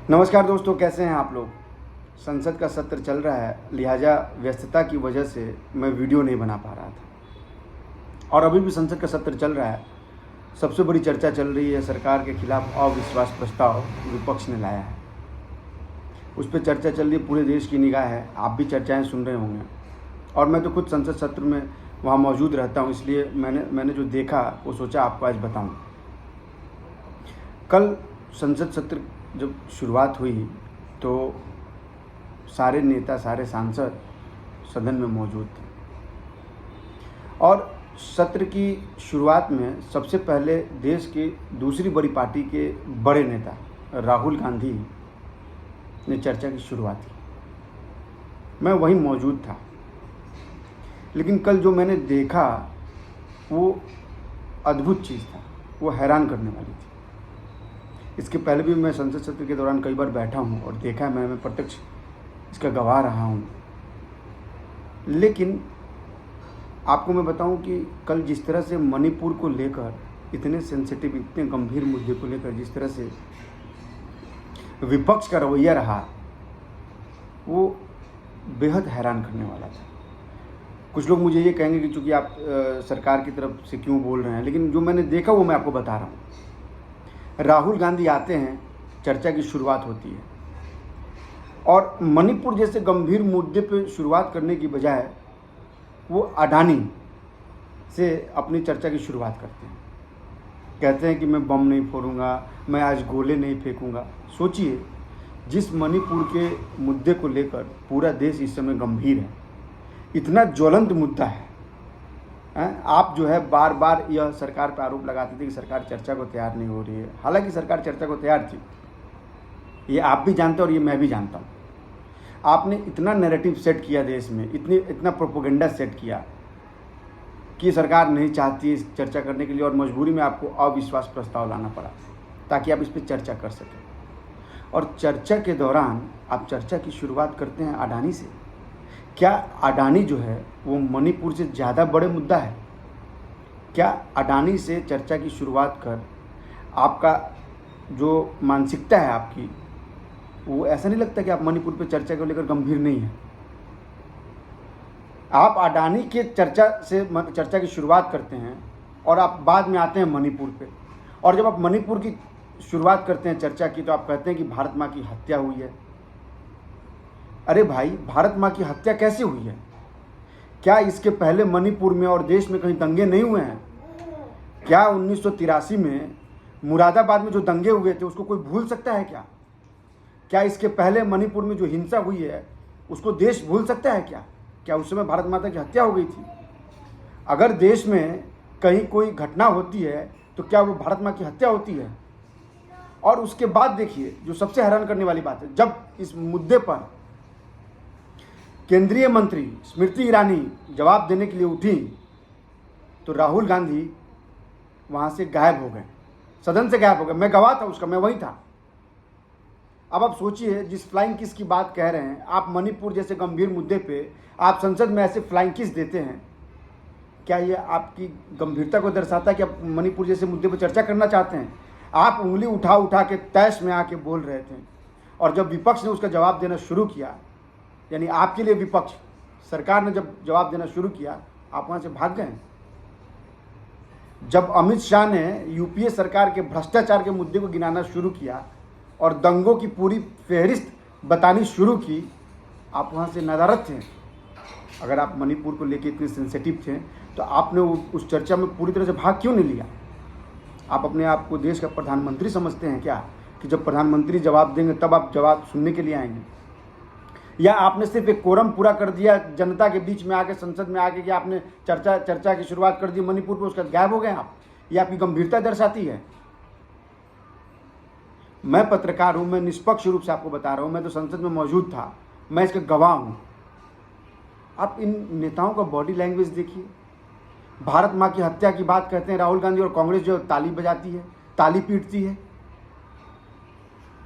नमस्कार दोस्तों, कैसे हैं आप लोग। संसद का सत्र चल रहा है, लिहाजा व्यस्तता की वजह से मैं वीडियो नहीं बना पा रहा था। और अभी भी संसद का सत्र चल रहा है। सबसे बड़ी चर्चा चल रही है, सरकार के खिलाफ अविश्वास प्रस्ताव विपक्ष ने लाया है। उस पर चर्चा चल रही है, पूरे देश की निगाह है। आप भी चर्चाएं सुन रहे होंगे। और मैं तो खुद संसद सत्र में वहाँ मौजूद रहता हूँ, इसलिए मैंने जो देखा वो सोचा आपको आज बताऊँ। कल संसद सत्र जब शुरुआत हुई तो सारे नेता, सारे सांसद सदन में मौजूद थे। और सत्र की शुरुआत में सबसे पहले देश की दूसरी बड़ी पार्टी के बड़े नेता राहुल गांधी ने चर्चा की शुरुआत की। मैं वहीं मौजूद था, लेकिन कल जो मैंने देखा वो अद्भुत चीज़ था, वो हैरान करने वाली थी। इसके पहले भी मैं संसद सत्र के दौरान कई बार बैठा हूँ और देखा है, मैं प्रत्यक्ष इसका गवाह रहा हूँ। लेकिन आपको मैं बताऊं कि कल जिस तरह से मणिपुर को लेकर, इतने सेंसिटिव, इतने गंभीर मुद्दे को लेकर जिस तरह से विपक्ष का रवैया रहा, वो बेहद हैरान करने वाला था। कुछ लोग मुझे ये कहेंगे कि चूँकि आप सरकार की तरफ से क्यों बोल रहे हैं, लेकिन जो मैंने देखा वो मैं आपको बता रहा हूँ। राहुल गांधी आते हैं, चर्चा की शुरुआत होती है और मणिपुर जैसे गंभीर मुद्दे पर शुरुआत करने की बजाय वो अडानी से अपनी चर्चा की शुरुआत करते हैं। कहते हैं कि मैं बम नहीं फोड़ूंगा, मैं आज गोले नहीं फेंकूंगा। सोचिए, जिस मणिपुर के मुद्दे को लेकर पूरा देश इस समय गंभीर है, इतना ज्वलंत मुद्दा है, आप जो है बार बार यह सरकार पर आरोप लगाते थे कि सरकार चर्चा को तैयार नहीं हो रही है। हालांकि सरकार चर्चा को तैयार थी, ये आप भी जानते हैं और ये मैं भी जानता हूँ। आपने इतना नैरेटिव सेट किया देश में, इतना प्रोपोगेंडा सेट किया कि सरकार नहीं चाहती इस चर्चा करने के लिए, और मजबूरी में आपको अविश्वास प्रस्ताव लाना पड़ा ताकि आप इस पर चर्चा कर सकें। और चर्चा के दौरान आप चर्चा की शुरुआत करते हैं अडानी से। क्या अडानी जो है वो मणिपुर से ज़्यादा बड़े मुद्दा है? क्या अडानी से चर्चा की शुरुआत कर आपका जो मानसिकता है आपकी, वो ऐसा नहीं लगता कि आप मणिपुर पे चर्चा को लेकर गंभीर नहीं है? आप अडानी के चर्चा की शुरुआत करते हैं और आप बाद में आते हैं मणिपुर पे। और जब आप मणिपुर की शुरुआत करते हैं चर्चा की, तो आप कहते हैं कि भारत माँ की हत्या हुई है। अरे भाई, भारत माँ की हत्या कैसे हुई है? क्या इसके पहले मणिपुर में और देश में कहीं दंगे नहीं हुए हैं? क्या 1983 में मुरादाबाद में जो दंगे हुए थे उसको कोई भूल सकता है क्या? क्या इसके पहले मणिपुर में जो हिंसा हुई है उसको देश भूल सकता है क्या? क्या उस समय भारत माता की हत्या हो गई थी? अगर देश में कहीं कोई घटना होती है तो क्या वो भारत माँ की हत्या होती है? और उसके बाद देखिए, जो सबसे हैरान करने वाली बात है, जब इस मुद्दे पर केंद्रीय मंत्री स्मृति ईरानी जवाब देने के लिए उठी तो राहुल गांधी वहाँ से गायब हो गए, सदन से गायब हो गए। मैं गवाह था उसका, मैं वहीं था। अब आप सोचिए, जिस फ्लाइंग किस की बात कह रहे हैं आप, मणिपुर जैसे गंभीर मुद्दे पे आप संसद में ऐसे फ्लाइंग किस देते हैं। क्या ये आपकी गंभीरता को दर्शाता है कि आप मणिपुर जैसे मुद्दे पर चर्चा करना चाहते हैं? आप उंगली उठा उठा के तैश में आके बोल रहे थे, और जब विपक्ष ने उसका जवाब देना शुरू किया, यानी आपके लिए विपक्ष, सरकार ने जब जवाब देना शुरू किया, आप वहाँ से भाग गए। जब अमित शाह ने यूपीए सरकार के भ्रष्टाचार के मुद्दे को गिनाना शुरू किया और दंगों की पूरी फहरिस्त बतानी शुरू की, आप वहाँ से नदारद थे। अगर आप मणिपुर को लेकर इतने सेंसिटिव थे तो आपने उस चर्चा में पूरी तरह से भाग क्यों नहीं लिया? आप अपने आप को देश का प्रधानमंत्री समझते हैं क्या, कि जब प्रधानमंत्री जवाब देंगे तब आप जवाब सुनने के लिए आएंगे? या आपने सिर्फ एक कोरम पूरा कर दिया जनता के बीच में आके, संसद में आके, कि आपने चर्चा की शुरुआत कर दी मणिपुर पर, उसका गायब हो गए आप? ये आपकी गंभीरता दर्शाती है? मैं पत्रकार हूं, मैं निष्पक्ष रूप से आपको बता रहा हूं, मैं तो संसद में मौजूद था, मैं इसका गवाह हूं। आप इन नेताओं का बॉडी लैंग्वेज देखिए। भारत माँ की हत्या की बात कहते हैं राहुल गांधी, और कांग्रेस जो ताली बजाती है, ताली पीटती है।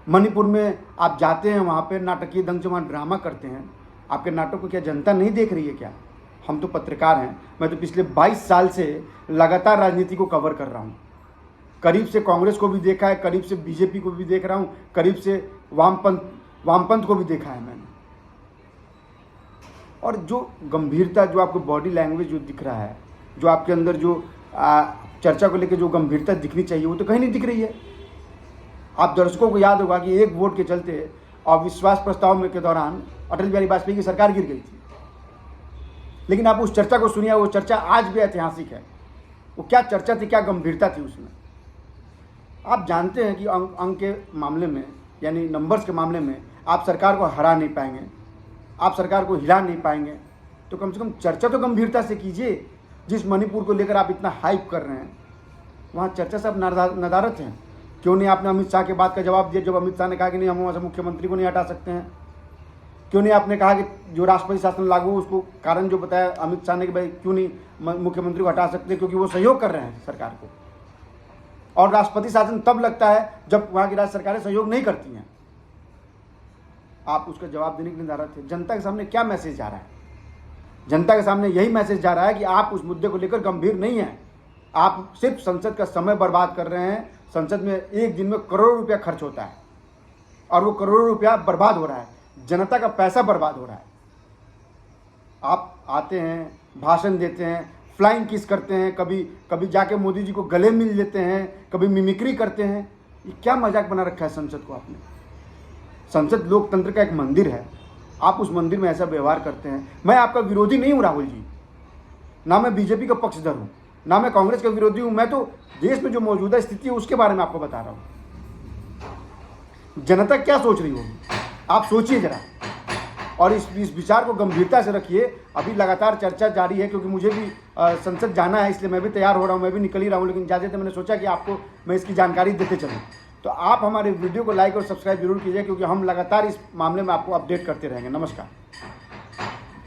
मणिपुर में आप जाते हैं, वहाँ पे नाटकीय ढंग से वहाँ ड्रामा करते हैं। आपके नाटक को क्या जनता नहीं देख रही है क्या? हम तो पत्रकार हैं, मैं तो पिछले 22 साल से लगातार राजनीति को कवर कर रहा हूँ। करीब से कांग्रेस को भी देखा है, करीब से बीजेपी को भी देख रहा हूँ, करीब से वामपंथ को भी देखा है मैंने। और जो गंभीरता, जो आपको बॉडी लैंग्वेज जो दिख रहा है, जो आपके अंदर जो चर्चा को लेकर जो गंभीरता दिखनी चाहिए, वो तो कहीं नहीं दिख रही है। आप दर्शकों को याद होगा कि एक वोट के चलते अविश्वास प्रस्ताव में के दौरान अटल बिहारी वाजपेयी की सरकार गिर गई थी, लेकिन आप उस चर्चा को सुनिए, वो चर्चा आज भी ऐतिहासिक है। वो क्या चर्चा थी, क्या गंभीरता थी उसमें। आप जानते हैं कि अंक के मामले में, यानी नंबर्स के मामले में आप सरकार को हरा नहीं पाएंगे, आप सरकार को हिला नहीं पाएंगे, तो कम से कम चर्चा तो गंभीरता से कीजिए। जिस मणिपुर को लेकर आप इतना हाइप कर रहे हैं, वहाँ चर्चा से आप नदारत हैं। क्यों नहीं आपने अमित शाह के बात का जवाब दिया, जब अमित शाह ने कहा कि नहीं, हम वहाँ से मुख्यमंत्री को नहीं हटा सकते हैं। क्यों नहीं आपने कहा कि जो राष्ट्रपति शासन लागू, उसको कारण जो बताया अमित शाह ने कि भाई क्यों नहीं मुख्यमंत्री को हटा सकते, क्योंकि वो सहयोग कर रहे हैं सरकार को। और राष्ट्रपति शासन तब लगता है जब वहाँ की राज्य सरकारें सहयोग नहीं करती हैं। आप उसका जवाब देने के लिए नदारत थे। जनता के सामने क्या मैसेज जा रहा है? जनता के सामने यही मैसेज जा रहा है कि आप उस मुद्दे को लेकर गंभीर नहीं हैं। आप सिर्फ संसद का समय बर्बाद कर रहे हैं। संसद में एक दिन में करोड़ों रुपया खर्च होता है और वो करोड़ों रुपया बर्बाद हो रहा है, जनता का पैसा बर्बाद हो रहा है। आप आते हैं, भाषण देते हैं, फ्लाइंग किस करते हैं, कभी जाके मोदी जी को गले मिल लेते हैं, कभी मिमिक्री करते हैं। ये क्या मजाक बना रखा है संसद को आपने? संसद लोकतंत्र का एक मंदिर है, आप उस मंदिर में ऐसा व्यवहार करते हैं। मैं आपका विरोधी नहीं हूँ राहुल जी, ना मैं बीजेपी का पक्षधर हूँ, ना मैं कांग्रेस का विरोधी हूँ। मैं तो देश में जो मौजूदा स्थिति है उसके बारे में आपको बता रहा हूँ। जनता क्या सोच रही होगी, आप सोचिए जरा, और इस विचार को गंभीरता से रखिए। अभी लगातार चर्चा जारी है, क्योंकि मुझे भी संसद जाना है, इसलिए मैं भी तैयार हो रहा हूँ, मैं भी निकल ही रहा हूँ। लेकिन इजाज़त है, मैंने सोचा कि आपको मैं इसकी जानकारी देते चलूँ। तो आप हमारे वीडियो को लाइक और सब्सक्राइब जरूर कीजिए, क्योंकि हम लगातार इस मामले में आपको अपडेट करते रहेंगे। नमस्कार।